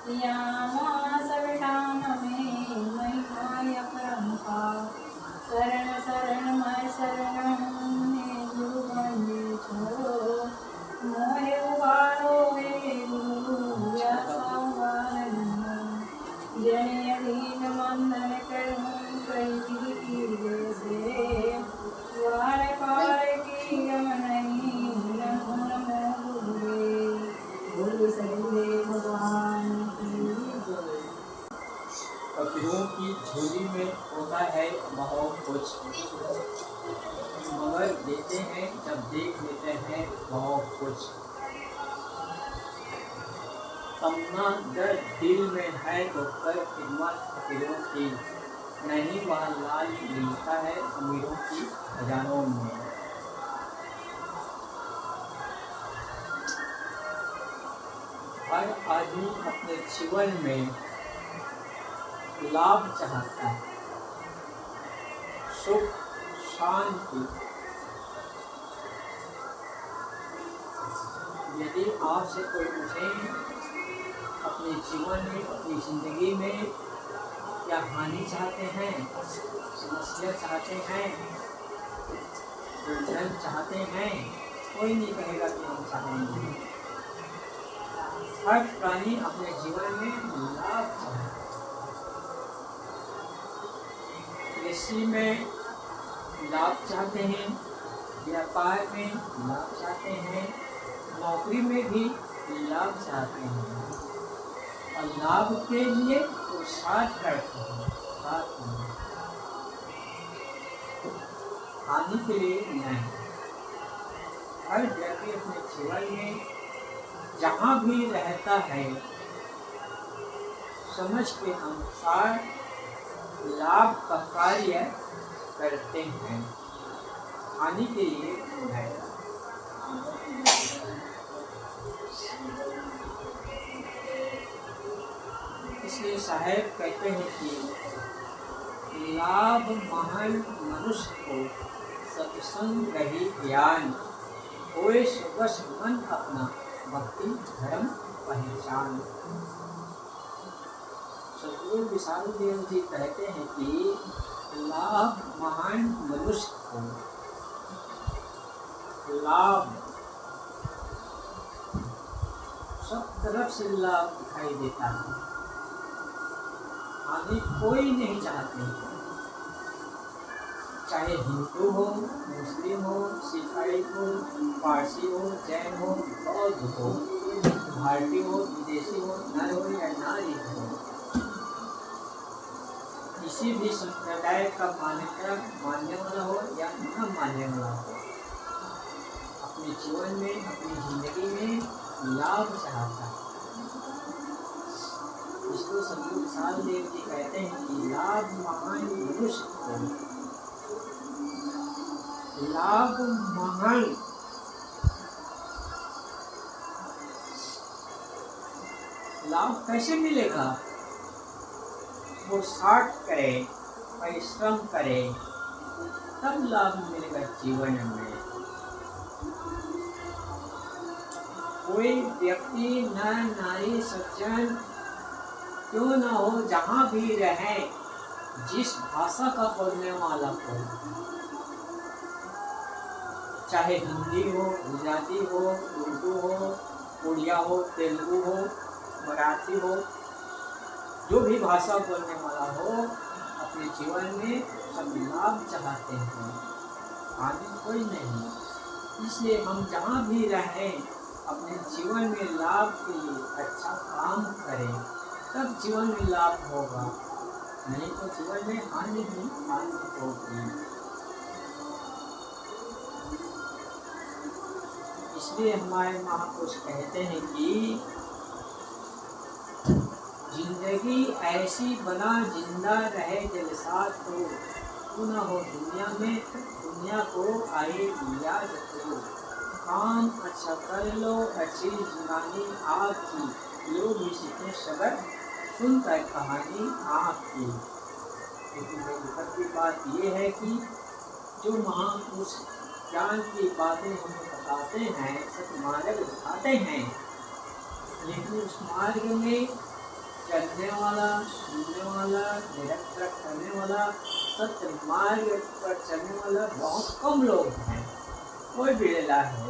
यामा सब ठाम में महिमा अपरंपार। शरण शरण मैं शरण में गुरु बंदे छोड़ो। मोहे उबारो हे गुरु व्यासा वारण। जन अधीन मंदन करूं कई विधि की जैसे। वार पार की गम नहीं नमो नमो गुरुदेव। बोलिए सदगुरुदेव भगवान की जय। फकीरों की झोली में होता है बहुत कुछ, मगर देते हैं जब देख लेते हैं बहुत कुछ। तमन्ना दर्द दिल में है तो कर खिदमत फकीरों की, नहीं वह लाल मिलता है अमीरों की खजानों में। हर आदमी अपने जीवन में लाभ चाहता है, सुख शांति। यदि आपसे कोई पूछे अपने जीवन में अपनी जिंदगी में क्या हानि चाहते हैं, समस्या चाहते हैं, उलझन चाहते हैं, कोई नहीं कहेगा कि हम चाहेंगे। हर प्राणी अपने जीवन में लाभ चाहता है। कृषि में लाभ चाहते हैं, व्यापार में लाभ चाहते हैं, नौकरी में भी लाभ चाहते हैं, और लाभ के लिए पुरुषार्थ करते हैं, साथ में हानि के लिए नहीं। हर व्यक्ति अपने जीवन में जहाँ भी रहता है समझ के अनुसार लाभ का कार्य करते हैं, हानि के लिए नहीं। इसलिए साहेब कहते हैं कि लाभ महान मनुष्य को सत्संग रही ज्ञान, होए सुबस मन अपना भक्ति धर्म पहचान। सदगुरु विशालदेव जी कहते हैं कि लाभ महान मनुष्य को, लाभ सब तरफ से लाभ दिखाई देता है, हानि कोई नहीं चाहते। चाहे हिंदू हो, मुस्लिम हो, सिखाई हो, पारसी हो, जैन हो, बौद्ध हो, भारतीय हो, विदेशी हो, नर हो या नारी हो, किसी भी संप्रदाय का मानने वाला हो या न मानने वाला हो, अपने जीवन में अपनी जिंदगी में लाभ चाहता है। इसको सदगुरु विशालदेव जी कहते हैं कि लाभ महान मनुष्य को, लाभ महान लाभ कैसे मिलेगा? वो साठ करे, परिश्रम करे, तब लाभ मिलेगा जीवन में। कोई व्यक्ति नर नारी सज्जन क्यों ना हो, जहाँ भी रहे, जिस भाषा का बोलने वाला हो, चाहे हिंदी हो, गुजराती हो, उर्दू हो, उड़िया हो, तेलुगु हो, मराठी हो, जो भी भाषा बोलने वाला हो, अपने जीवन में सब लाभ चाहते हैं, हानि कोई नहीं। इसलिए हम जहाँ भी रहें अपने जीवन में लाभ के लिए अच्छा काम करें, तब जीवन में लाभ होगा, नहीं तो जीवन में हानि ही हानि होगी। इसलिए हमारे महापुरुष कहते हैं कि जिंदगी ऐसी बना जिंदा रहे जलसात हो, तू न हो दुनिया में दुनिया को आए याद करो। काम अच्छा कर लो, अच्छी जिंदगी आपकी, लोग भी सीखे शब्द सुनकर कहानी आपकी। लेकिन दुखद की बात यह है कि जो महापुरुष ज्ञान की बातें हमें बताते हैं, सत मार्ग दिखाते हैं, लेकिन उस मार्ग में चलने वाला, सुनने वाला, निरंतर करने वाला, सत्य मार्ग पर चलने वाला बहुत कम लोग हैं, कोई बिरला है।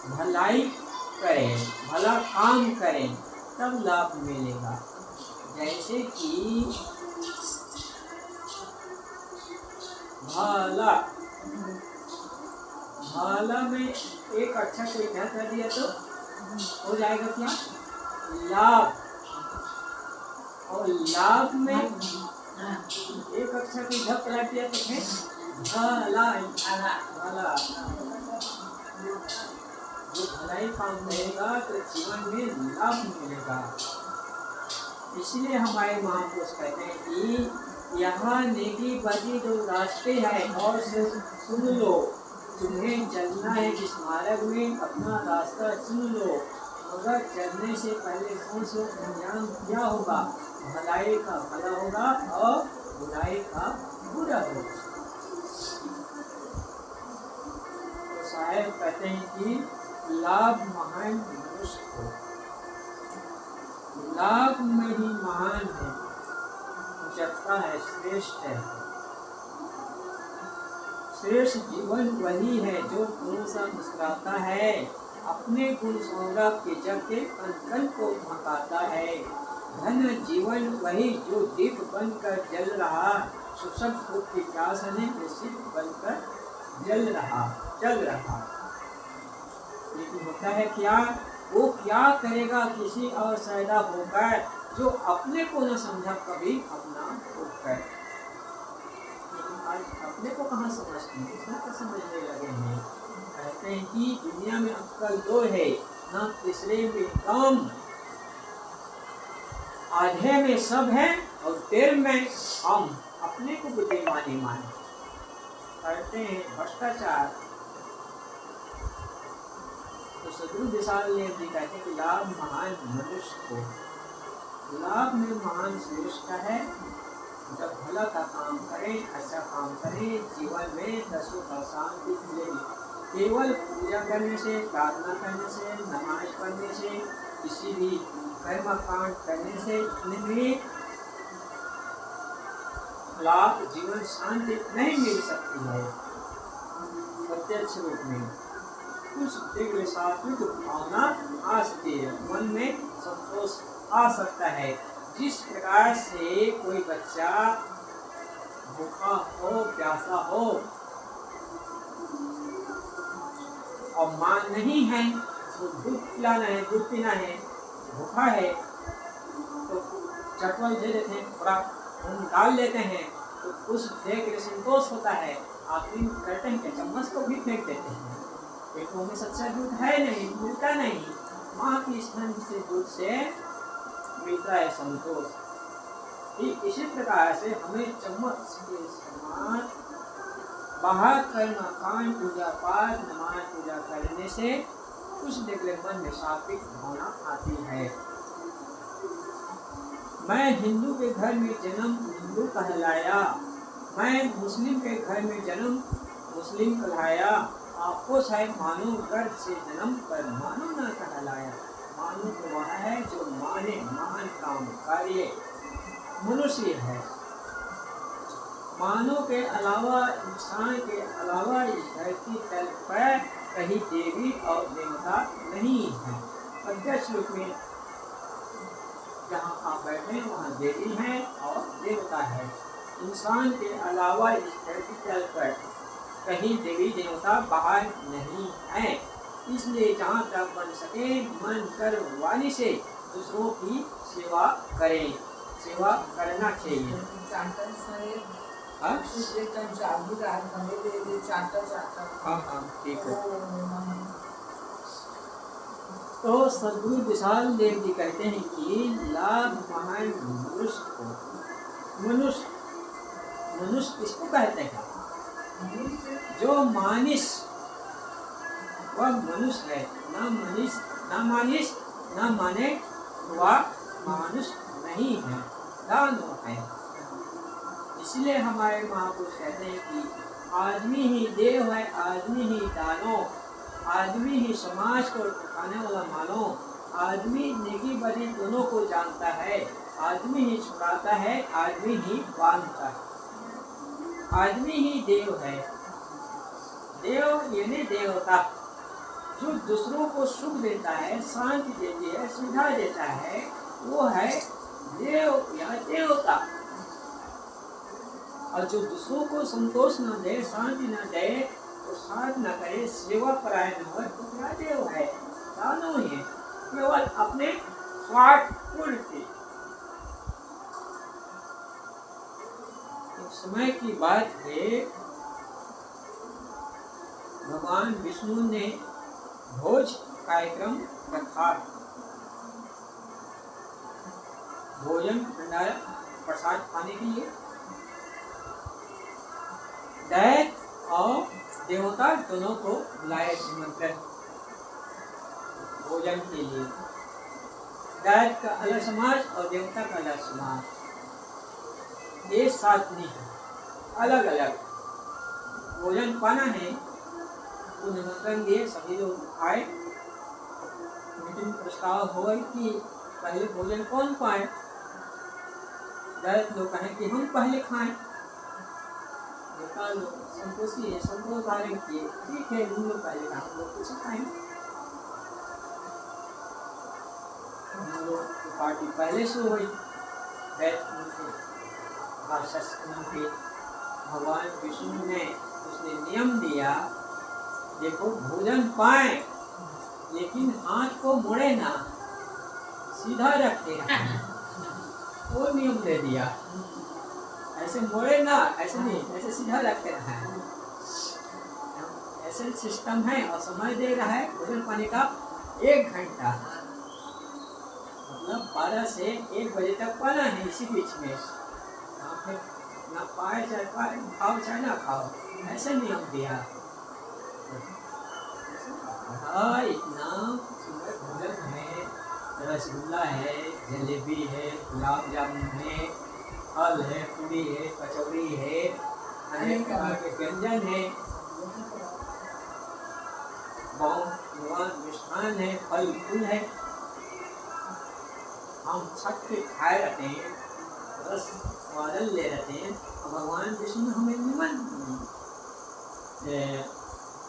भलाई करें, भला काम करें, तब लाभ मिलेगा। जैसे कि भाला, भाला में एक अच्छा कोई क्या कर दिया तो हो जाएगा क्या? लाभ। और लाभ में एक अच्छा कोई धप करा दिया तो है भला, भला। जो भलाई काम करेगा तो जीवन में लाभ मिलेगा। इसलिए हमारे महापुरुष कहते हैं कि यहाँ नेकी बदी जो रास्ते हैं और से सुन लो, तुम्हें चलना है जिस मार्ग में अपना रास्ता सुन लो, मगर चलने से पहले सोच लो अंजाम क्या होगा। भलाई का भला होगा और बुराई का बुरा होगा। तो साहेब कहते हैं कि लाभ महान मनुष्य को, लाभ में ही महान है, उचकता है, श्रेष्ठ है। श्रेष्ठ जीवन वही है जो गुण सा मुस्कुराता है, अपने गुण सौरभ के जग के कण को भकाता है। धन जीवन वही जो दीप बनकर जल रहा, सुसभ भूख की प्यास ने निश्चित बनकर चल रहा। लेकिन होता है क्या, वो क्या करेगा किसी और सैदा होकर, जो अपने को न समझा कभी अपना होकर। लेकिन आज अपने को कहाँ समझते हैं, इसमें तो समझने लगे हैं। कहते हैं कि दुनिया में अक्कल दो है, ना तीसरे में कम। आधे में सब है और तेर में हम, अपने को बुद्धिमानी माने। करते हैं भ्रष्टाचार। तो सदगुरु विशाल ने भी कहते हैं कि लाभ महान मनुष्य को, लाभ में महान श्रेष्ठ है जब भला का काम करें, अच्छा काम करें, जीवन में दसों का शांति मिलेगी। केवल पूजा करने से, प्रार्थना करने से, नमाज पढ़ने से, किसी भी कर्म कांड करने से नहीं लाभ, जीवन शांति नहीं मिल सकती है प्रत्यक्ष रूप में। कुछ दिव्य सात्विक भावना आ सकती है, मन में संतोष आ सकता है। जिस प्रकार से कोई बच्चा भूखा हो, प्यासा हो और मां नहीं है तो दूध पिलाना है, दूध पीना है, भूखा है तो चटवल दे देते हैं, थोड़ा खून डाल लेते हैं, तो उस देख के संतोष होता है। आखिर करते हैं कि चम्मच को भी फेंक देते हैं। पेटों में सच्चा दूध है नहीं, मिलता नहीं। माँ की स्तन से दूध से मिलता है संतोष। ठीक इसी प्रकार से हमें चम्मच के समान बाहर कर्म कांड, पूजा पाठ, नमाज पूजा करने से कुछ देर मन में सात्विक भावना आती है। मैं हिंदू के घर में जन्म, हिंदू कहलाया। मैं मुस्लिम के घर में जन्म, मुस्लिम कहलाया। आपको शायद मानो गर्भ से जन्म पर मानो न कहलाया। मानो तो वह है जो माने महान काम कार्य मनुष्य है। मानो के अलावा, इंसान के अलावा इस धरती तल पर कहीं देवी और देवता नहीं है। प्रत्यक्ष रूप में जहाँ आप बैठे हैं वहाँ देवी है और देवता है। इंसान के अलावा इस धरती तल पर कहीं देवी देवता बाहर नहीं है। इसलिए जहाँ तक बन सके मन कर्म वाणी से दूसरों की सेवा करें, सेवा करना चाहिए। हाँ ठीक है। तो सदगुरु विशाल देव जी कहते हैं कि लाभ महान मनुष्य को, मनुष्य किसको कहते हैं? जो मानिस वह मनुष्य है, ना माने वह मानुष नहीं है, दानव है। इसलिए हमारे महापुरुष कहते हैं कि आदमी ही देव है, आदमी ही दानव, आदमी ही समाज को उठाने वाला मानो। आदमी नेकी बदी दोनों को जानता है। आदमी ही छुड़ाता है, आदमी ही बांधता है। आदमी ही देव है। देव यानी देवता, जो दूसरों को सुख देता है, शांति देती है, सुविधा देता है, वो है देव या देवता। और जो दूसरों को संतोष न दे, शांति न दे, तो साथ न करे, सेवा परायण हो, तो क्या देव है? दानव ही है, केवल अपने स्वार्थ पूर्ति। समय की बात है, भगवान विष्णु ने भोज कार्यक्रम रखा। भोजन भंडारा प्रसाद खाने के लिए दैत्य और देवता दोनों को बुलाए निमंत्रण भोजन के लिए। दैत्य का अलग समाज और देवता का अलग समाज, एक साथ नहीं, अलग अलग भोजन पाना है। तो निमंत्रण दिए, सभी लोग आए। मीटिंग प्रस्ताव हुआ कि पहले भोजन कौन पाए। दैत्य लोग कहें कि हम पहले खाएं। देवता लोग संतोषी है, संतोष धारण किए, ठीक है हम लोग पहले खाएं, हम लोग कुछ खाएंगे। हम लोग की पार्टी पहले शुरू हुई। दैत्य भगवान विष्णु ने उसने नियम दिया, देखो भोजन पाए लेकिन हाथ को मोड़े ना, सीधा रखे। वो नियम दे दिया, ऐसे मोड़े ना, ऐसे नहीं, ऐसे सीधा रखे रहा है। ऐसे सिस्टम है और समय दे रहा है भोजन पाने का 1 घंटा, मतलब 12 से 1 बजे तक पाना है। इसी बीच में ना पाए चाहे पाए, खाओ चाहे ना खाओ, ऐसे नियम दिया। इतना सुंदर भोजन है, रसगुल्ला है, जलेबी है, गुलाब जामुन है, फल है, पूरी है, कचौड़ी है, अनेक प्रकार के व्यंजन है, मिष्ठान है, फल फूल है। हम छठ के खाए रहते हैं, रस स्वादन ले रहते हैं, और भगवान विष्णु ने हमें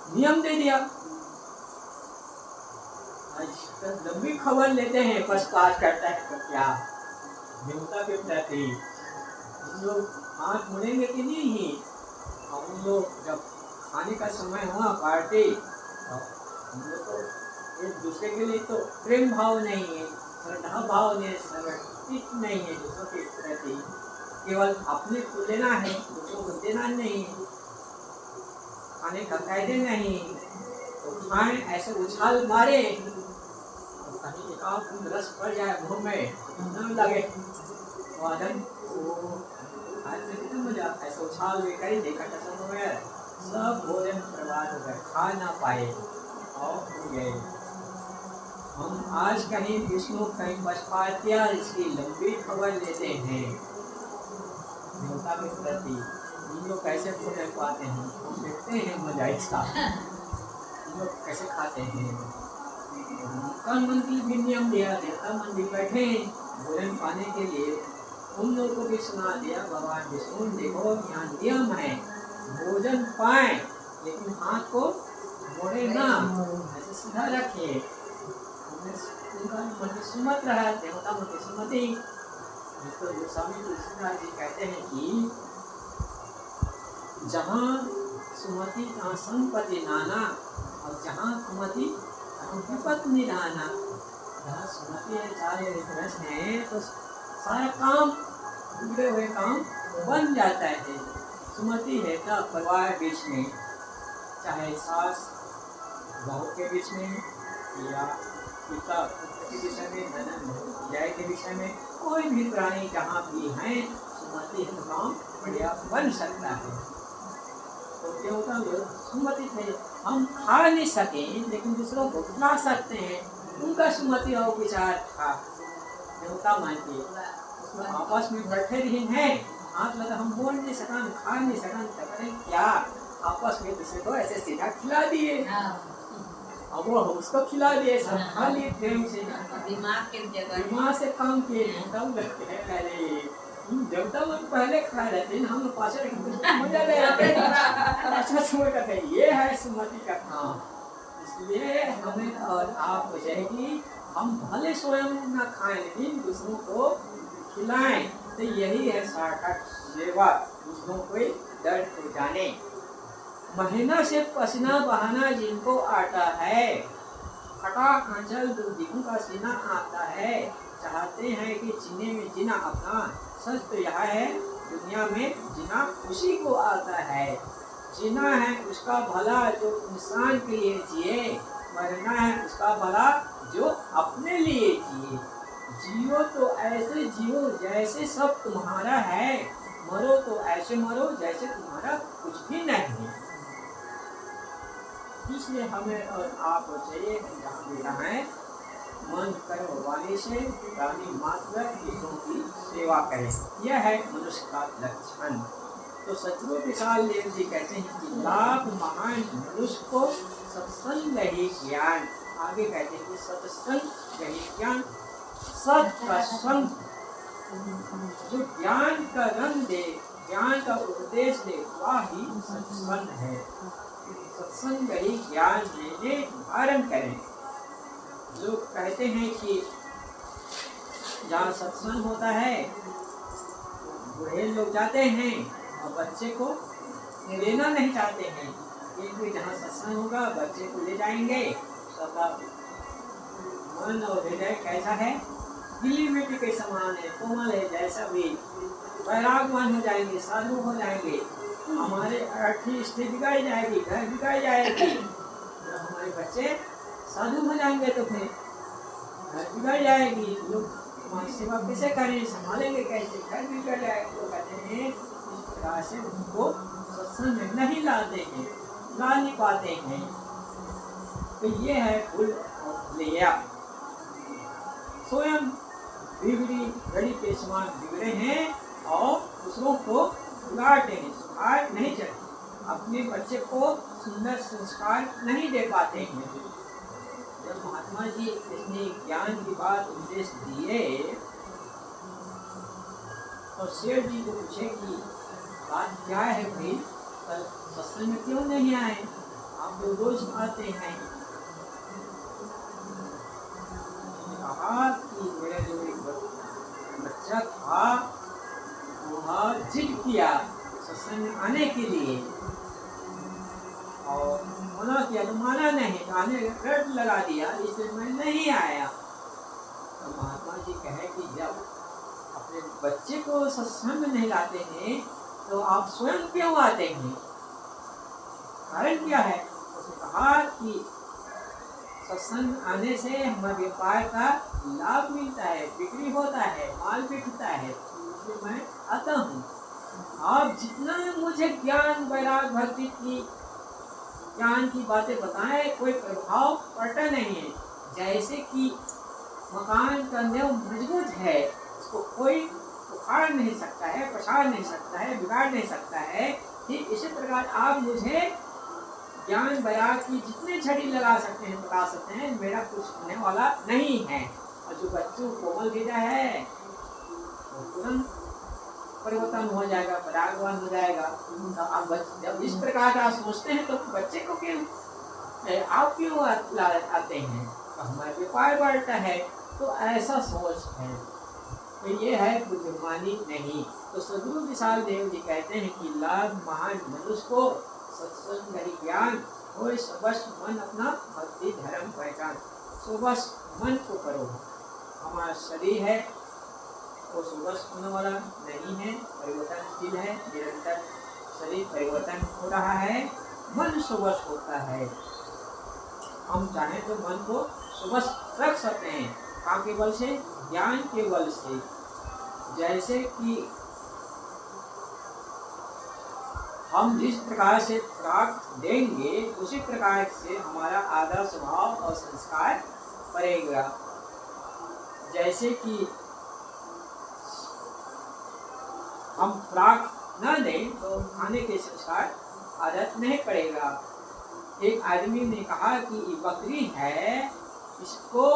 नियम दे दिया। लंबी खबर लेते हैं, पक्षपात करता है तो क्या देवता के प्रति हम लोग हाथ मुड़ेंगे कि नहीं। और हम लोग जब खाने का समय हुआ पार्टी, हम लोग तो एक दूसरे के लिए तो प्रेम भाव नहीं है, श्रद्धा भाव नहीं, समर्पित नहीं है दूसरों के प्रति, केवल अपने को लेना है, दूसरों को देना नहीं है। खाने का कायदे नहीं, तो खाएं ऐसे उछाल मारे, कहीं एकाध रस पड़ जाए मुँह में न लगे, वादन कितना मजा, ऐसे उछाल भी करी, देखा कसम हो गया, सब भोजन बर्बाद हो गए, खा ना पाए और हो गए। हम आज कहीं विष्णु कहीं पक्षपातिया, इसकी लंबी खबर लेते हैं देवता के प्रति। हम लोग कैसे भोजन पाते हैं, हम देखते हैं मजा इसका, हम लोग कैसे खाते हैं। कल मंत्री भी नियम दिया, देवता मंदिर बैठे भोजन पाने के लिए, उन लोगों को भी सुना दिया भगवान विष्णु, देखो यहाँ नियम है, भोजन पाए लेकिन हाथ को मोड़े ना, ऐसे सीधा रखिए। सुमत रहा, देवता मन की सुमति। तो जो स्वामी तुलसीदास जी कहते हैं कि जहाँ सुमति तहाँ संपत्ति नाना, और जहाँ सुमति विपत्ति निधाना। जहाँ सुमति है, चाहे रस है, तो सारा काम, बिगड़े हुए काम बन जाता है। सुमति है तो परिवार बीच में, चाहे सास बहू के बीच में, या पिता पुत्र के विषय में, ननद जय के विषय में, कोई भी प्राणी जहाँ भी हैं, सुमति है तो काम बढ़िया बन सकता है। तो देवता लोग सुमति थे, हम खा नहीं सके लेकिन दूसरों को खिला सकते हैं, उनका सुमति और विचार था देवता मान के। उसमें आपस में बैठे रही हैं, हाथ लगा, हम बोल नहीं सका, खा नहीं सका, तो करें क्या, आपस में दूसरे को ऐसे सीधा खिला दिए। अब वो उसको खिला दिए, सब खा लिए प्रेम से, दिमाग के जगह दिमाग से काम किए तब लगते हैं अरे जब तक हम पहले खा रहे थे हम पाचन मजा ले रहे थे, अच्छा समझ करते ये है सुमति का काम। इसलिए हमें और आप चाहिए हम भले स्वयं न खाएं लेकिन दूसरों को खिलाएं, तो यही है सार्थक सेवा, दूसरों को दर्द पहुँचाने। महीना से पसीना बहाना जिनको आता है, फटा आंचल दुर्दिनों का सीना आता है, चाहते हैं कि जीने में जीना अपना, सच तो यह है दुनिया में जीना उसी को आता है। जीना है उसका भला जो इंसान के लिए जिए, मरना है उसका भला जो अपने लिए जिए। जियो तो ऐसे जियो जैसे सब तुम्हारा है, मरो तो ऐसे मरो जैसे तुम्हारा कुछ भी नहीं। इसलिए हमें और आप चाहिए जहाँ भी रहें मन कर्म वाले से प्राणी मात्र दूसरों की सेवा करें, यह है मनुष्य का लक्षण। तो सतगुरु विशाल देव जी कहते हैं कि लाभ महान मनुष्य को सत्संग रही ज्ञान, आगे कहते हैं कि सत्संग रही ज्ञान, सत का संग जो ज्ञान का रंग दे, ज्ञान का उपदेश दे, वह ही सत्संग है। सत्संग रही ज्ञान लेने धारण करें। लोग कहते हैं कि जहाँ सत्संग होता है बूढ़े लोग जाते हैं और बच्चे को लेना नहीं चाहते हैं, क्योंकि जहाँ सत्संग होगा बच्चे को ले जाएंगे, सबका मन और हृदय कैसा है, गीली मिट्टी के समान है, कोमल है, जैसा भी वैरागवान हो जाएंगे, साधु हो जाएंगे, हमारे आर्थिक स्थिति बिगड़ जाएगी, घर बिगड़ जाएगी। जब हमारे बच्चे साधु हो जाएंगे तो फिर घर बिगड़ जाएगी, लोग हमारी सेवा कैसे करें, संभालेंगे कैसे, घर बिगड़ जाएगी। तो कहते हैं इस प्रकार से उनको सत्संग में नहीं लाते हैं, ला नहीं पाते हैं। तो ये है भूल और लिया, स्वयं बिगड़ी घड़ी के समान बिगड़े हैं और दूसरों को बिगाड़ते हैं, सुधार नहीं चाहते, अपने बच्चे को सुंदर संस्कार नहीं दे पाते हैं। जब महात्मा जी इसने ज्ञान की बात उपदेश दिए तो शेर जी को पूछे कि बात क्या है भाई, कल सत्संग में क्यों नहीं आए, आप तो रोज आते हैं। कहा कि मेरा जो एक बच्चा था वह जिद किया सत्संग में आने के लिए और मना किया तो माना नहीं, आने रट लगा दिया, इसलिए मैं नहीं आया। तो महात्मा जी कहे कि जब अपने बच्चे को सत्संग में नहीं लाते हैं तो आप स्वयं क्यों आते हैं, कारण क्या है। उसने कहा कि सत्संग आने से हमारे व्यापार का लाभ मिलता है, बिक्री होता है, माल बिकता है, इसलिए मैं आता हूँ। आप जितना मुझे ज्ञान वैराग भक्ति की ज्ञान की बातें बताएं कोई प्रभाव पड़ता नहीं है। जैसे कि मकान का नींव मजबूत है, उसको कोई उखाड़ नहीं सकता है, पछाड़ नहीं सकता है, बिगाड़ नहीं सकता है, ठीक इसी प्रकार आप मुझे ज्ञान वैराग की जितने छड़ी लगा सकते हैं लगा सकते हैं, मेरा कुछ होने वाला नहीं है। और जो बच्चों कोमल भेजा है वो तुरंत परिवर्तन हो जाएगा, परागवान हो जाएगा। तो आप जब इस प्रकार का सोचते हैं तो बच्चे को क्यों आप क्यों आते हैं, तो हमारा व्यापार बढ़ता है। तो ऐसा सोच है, तो ये है बुद्धिमानी नहीं। तो सद्गुरु विशाल देव जी कहते हैं कि लाभ महान मनुष्य को सत्संग ज्ञान हो, सबस मन अपना भक्ति धर्म पहचान, सुबस मन को करो। हमारा शरीर है वो सुबस होने वाला नहीं है, परिवर्तनशील है, निरंतर शरीर परिवर्तन हो रहा है, मन सुबस होता है। हम चाहें तो मन को सुबस रख सकते हैं, काम के बल से, ज्ञान के बल से। जैसे कि हम जिस प्रकार से राग देंगे उसी प्रकार से हमारा आदर स्वभाव और संस्कार पड़ेगा। जैसे कि हम राग न दें तो खाने के संस्कार आदत नहीं पड़ेगा। एक आदमी ने कहा कि ये बकरी है, इसको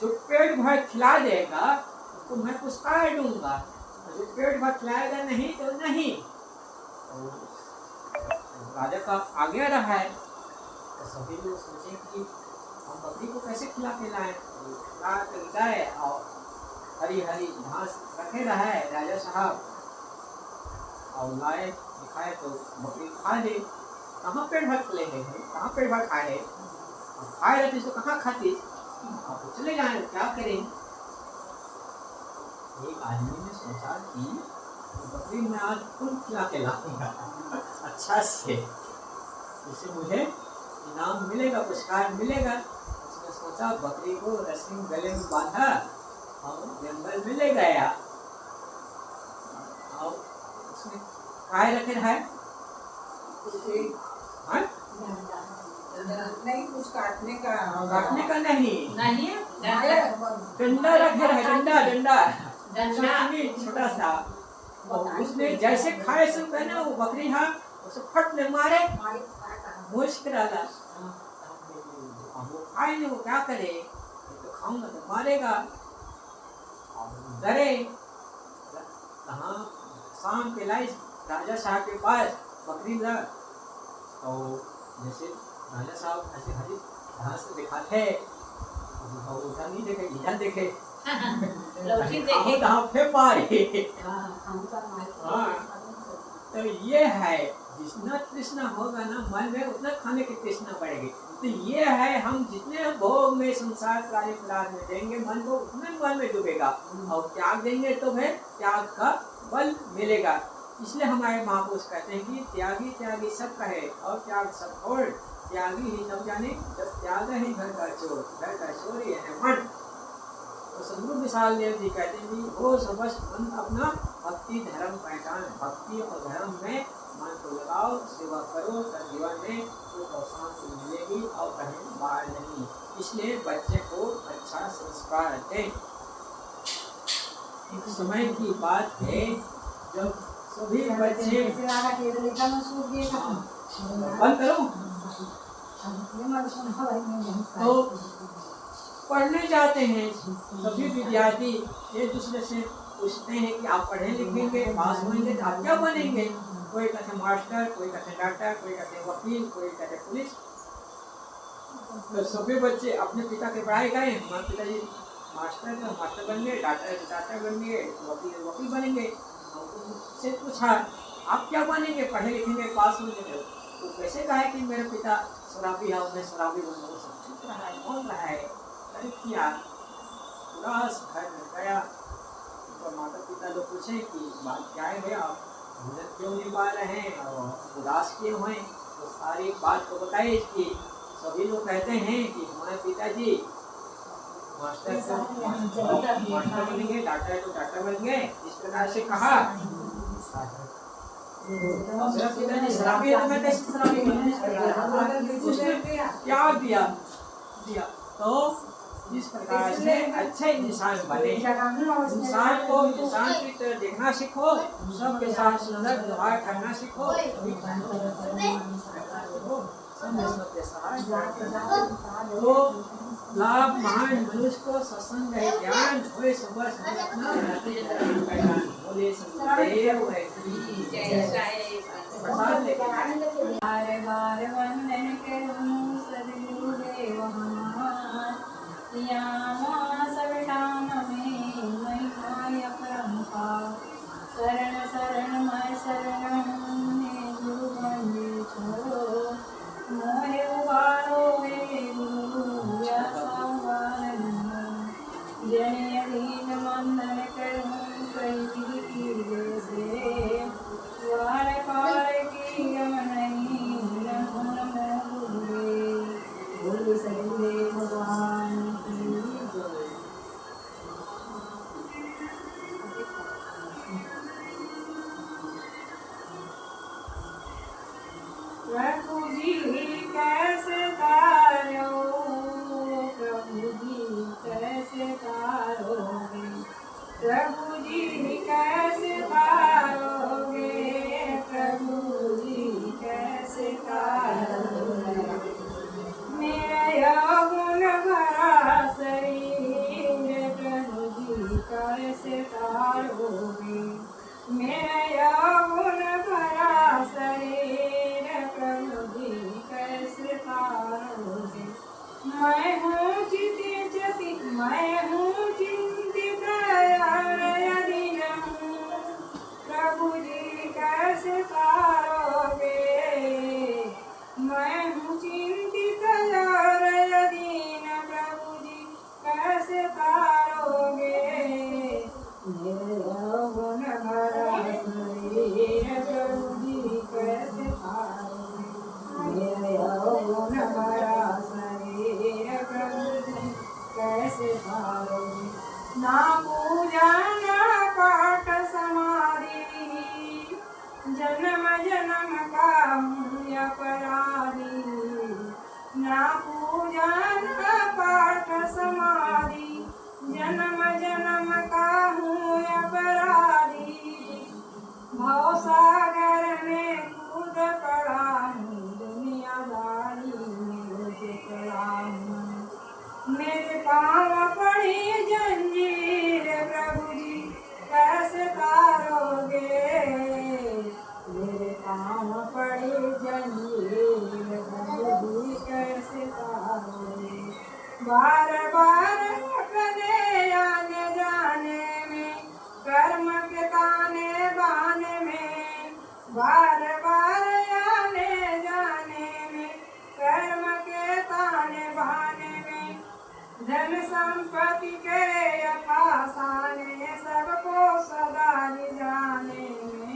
जो पेट भर खिला देगा उसको मैं पुरस्कार दूंगा, जो पेट भर खिलाएगा नहीं तो नहीं। तो राजा का आज्ञा रहा है, तो सभी लोग सोचे कि हम बकरी को कैसे खिला के लाए। गाय और हरी हरी घास रखे रहा है राजा साहब, और लाए दिखाए तो बकरी खा ले। कहाँ पेट भर लेंगे, कहाँ पेट भर खाए, खाए रहते तो कहाँ खाती, आप तो चले जाए क्या करें। एक आदमी ने सोचा कि बकरी मैं आज खुद खिला के लाऊंगा अच्छा से, इससे मुझे इनाम मिलेगा, पुरस्कार मिलेगा। उसने सोचा बकरी को रस्सी गले में बांधा और जंगल में ले गया, और उसने काय रखे है नहीं, कुछ काटने का नहीं, डंडा रखे है, डंडा छोटा सा। और उसने जैसे खाए सुन ना वो बकरी हाँ उसे फट ले मारे, मुश्किल डाला। वो खाए नहीं, वो क्या करे, तो खाऊंगा तो मारेगा। डरे कहाँ शाम के लाई राजा साहब के पास बकरी ला, तो जैसे राजा साहब ऐसे हरी घास से दिखाते, उधर नहीं देखे इधर देखे कहाँ पे पाए। तो ये है जितना तृष्णा होगा ना मन में उतना खाने की तृष्णा बढ़ेगी। तो ये है हम जितने भोग में संसार कार्य पदार्थ में देंगे मन को उतने मन में डूबेगा, और त्याग देंगे तो फिर त्याग का बल मिलेगा। इसलिए हमारे महापुरुष कहते हैं कि त्यागी त्यागी सब कहे और त्याग सब छोड़, त्यागी ही तब जाने जब त्याग ही घर का चोर, घर का चोर ये है मन। तो सदगुरु विशाल देव जी कहते हैं कि वो सबस मन अपना भक्ति धर्म पहचान, भक्ति और धर्म में मन को लगाओ, सेवा करो, तब जीवन में सुख और शांति मिलेगी और कहीं बाहर नहीं। इसलिए बच्चे को अच्छा संस्कार दें। एक समय की बात है जब सभी बच्चे बंद करो तो पढ़ने जाते हैं, सभी विद्यार्थी एक दूसरे से पूछते हैं कि आप पढ़े लिखेंगे, पास होंगे तो आप क्या बनेंगे। कोई कहते मास्टर, कोई कहते डॉक्टर, कोई कहते वकील, कोई कहते पुलिस। तो सभी बच्चे अपने पिता की पढ़ाई करें, हमारे पिताजी मास्टर तो मास्टर बन गए, डॉक्टर तो डॉक्टर बन गए, वकील वकील बनेंगे। से पूछा आप क्या बनेंगे, पढ़े लिखेंगे, पास होंगे। तो कैसे कहा कि मेरे पिता शराबी है, मैं शराबी बनूंगा। सब चुप रहा है, बोल रहा है। अरे किया उदास घर में गया, तो माता पिता लोग पूछे कि बात क्या है भैया, आप भोजन क्यों नहीं पा रहे हैं और उदास क्यों हैं। तो सारी बात को बताइए कि सभी लोग कहते हैं कि हमारे पिताजी मास्टर बन गए, डॉक्टर तो डॉक्टर बन गए, इस प्रकार से कहा। मेरा पिताजी शराबी है, मैं कैसे शराबी बनूं। उसने त्याग दिया। तो इस प्रकार से अच्छे इंसान बने। इंसान को इंसान की तरह देखना सीखो, सबके साथ सुंदर व्यवहार करना सीखो। तो लाभ महान मनुष्य को सत्संग है ज्ञान, होए सबर समझना बोले सदैव बार बार वंदन करूं सद्गुरुदेव सबटान में महिमाय परंपार। शरण शरण मैं शरण गुरु बंदे छोड़ो, मोहे उबारो वे गुरु व्यासावान। जने अधीन वंदन करूं कई जैसे, वार पार की गम नहीं नमो नमो गुरु चिंतित और दीन प्रभु जी कैसे तारोगे। मेरे अवगुण भरा शरीर प्रभु जी कैसे तारोगे। मेरे अवगुण भरा शरीर प्रभु जी कैसे तारोगे। ना पूजा ना पाठ समाधि जन्म जन्म का हूँ अपराधी। ना पूजा ना पाठ समाधि जन्म जन्म का हूँ अपराधी। भवसागर में कूद पड़ा हूँ दुनियादारी में मुझे पड़ा हूँ। मेरे पाँव पड़ी जंजीर प्रभु जी कैसे तारोगे। मेरे पाँव पड़ी जंजीर प्रभु जी कैसे तारोगे। बार बार अपने आने जाने में कर्म के ताने बाने में। बार बार आने जाने में कर्म के ताने बाने में। धन संपत्ति के अपासाने सबको सदा जाने में।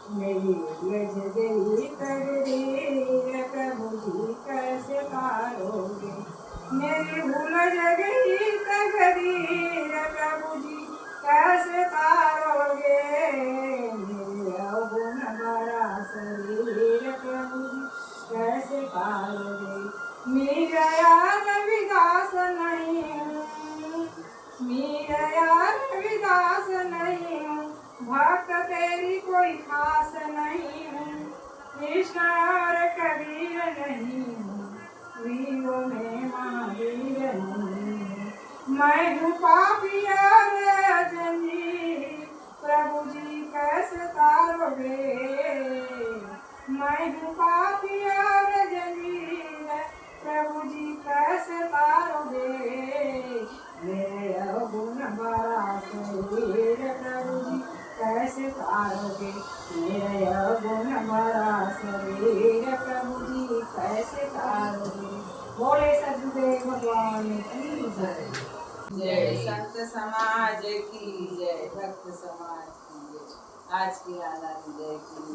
मेरी उलझ गई तकदीर प्रभु जी कैसे तारोगे। मेरी उलझ गई तकदीर प्रभु जी कैसे तारोगे। मेरे अवगुण भरा शरीर प्रभु जी कैसे तारोगे। मेरा यार विदास नहीं हूँ। मेरा यार विदास नहीं हूँ। भक्त तेरी कोई खास नहीं हूँ। कृष्ण और कबीर नहीं हूँ। वीरों में महावीर नहीं हूँ। मैं हूँ पापी और जंजीर प्रभु जी कैसे तारोगे। मैं हूँ पापी और जंजीर प्रभु जी कैसे तारोगे। मेरे अवगुण भरा शरीर प्रभु जी कैसे तारोगे। मेरे अवगुण भरा शरीर प्रभु जी कैसे तारोगे। बोले सदगुरुदेव भगवान की जय। जय संत समाज की जय, भक्त समाज की जय, आज की आनंद जय की।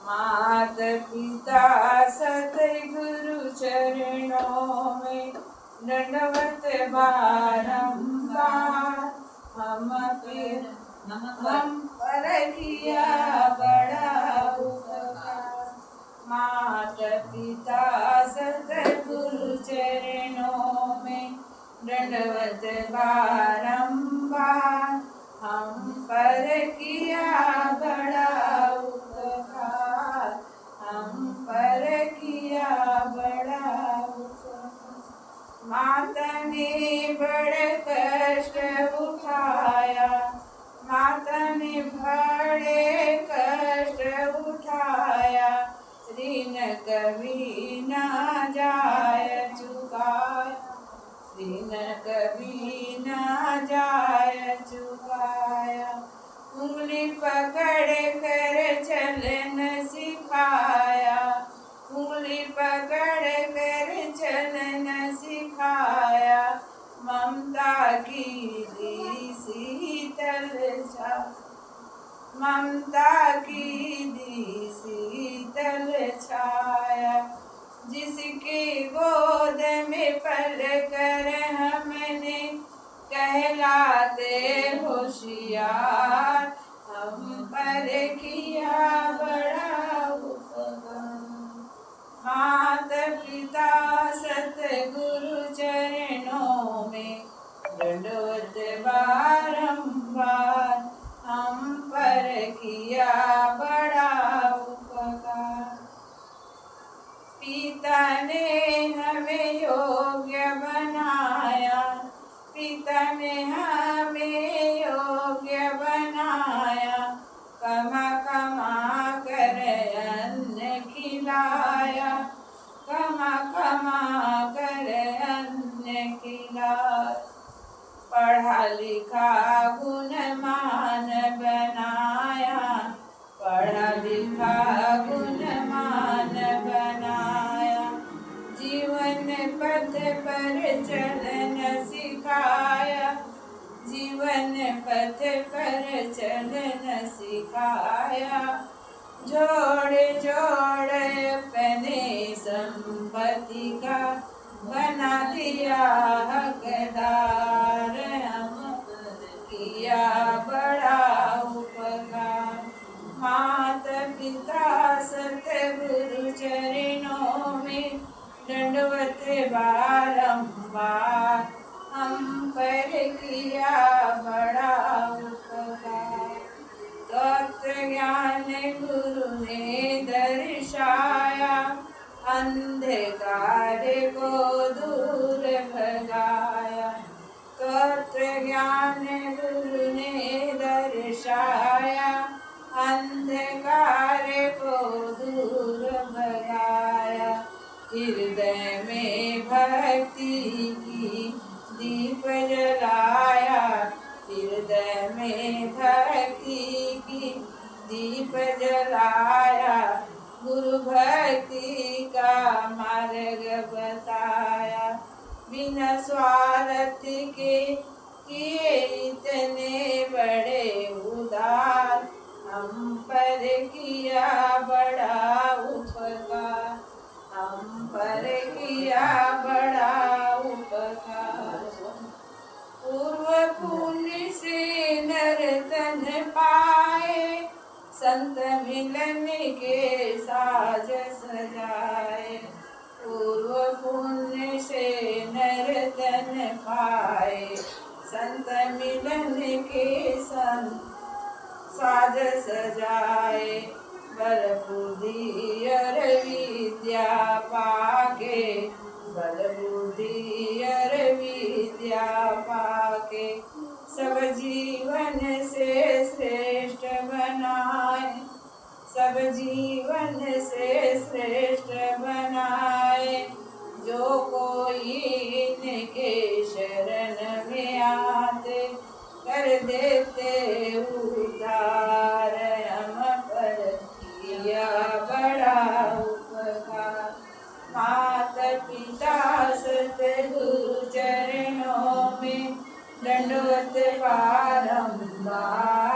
मात पिता सतगुरु चरणों में दंडवत बारंबार। हम पर किया बड़ा उपकार। मात पिता सतगुरु चरणों में दंडवत बारंबार। हम पर किया बड़ा उपकार। हम पर किया बड़ा उपकार। माता ने बड़े कष्ट उठाया। माता ने बड़े कष्ट उठाया। ऋण कभी ना जाय चुकाया। ऋण कभी ना जाय चुकाया। उंगली पकड़ कर चलन सिखाया। उंगली पकड़ कर चलन सिखाया। ममता की दी शीतल छा। ममता की दी शीतल छाया। जिसके गोद में पल कर हमने कहलाते होशियार। हम पर किया बड़ा उपकार। मात पिता सतगुरु चरणों में दंडवत बारंबार। हम पर किया बड़ा उपकार। पिता ने हमें योग्य बनाया। पिता ने हमें योग्य बनाया। कमा कमा कर अन्न खिलाया। कमा कमा कर अन्न खिलाया। पढ़ा लिखा गुणमान बनाया। पढ़ा लिखा गुणमान पर चलन सिखाया, जीवन पथ पर चलन सिखाया। जोड़ जोड़ अपने संपत्ति का बना दिया हकदार, हम पर किया बड़ा उपकार। माता पिता सतगुरु चरणों में दंडवत बारंबार, हम पर किया बड़ा उपकार। तत्व ज्ञान गुरु ने दर्शाया, अंधकार को दूर भगाया। तत्व ज्ञान गुरु ने दर्शाया, अंधकार को दूर भगाया। हृदय में भक्ति की दीप जलाया, हृदय में भक्ति की दीप जलाया। गुरु भक्ति का मार्ग बताया, बिना स्वार्थ के किए इतने बड़े उदार, हम पर किया बड़ा उपकार, हम पर किया बड़ा उपकार। पूर्व पुण्य से नर्तन पाए, संत मिलन के साज सजाए। पूर्व पुण्य से नर्तन पाए, संत मिलन के साज सजाए। बल बुद्धि और विद्या पाके, बल बुद्धि और विद्या पाके, सब जीवन से श्रेष्ठ बनाए, सब जीवन से श्रेष्ठ बनाए। जो कोई इनके शरण में आते, कर देते उद्धार, हम पर किया बड़ा उपकार। माता पिता सतगुरु चरणों में दंडवत बारंबार,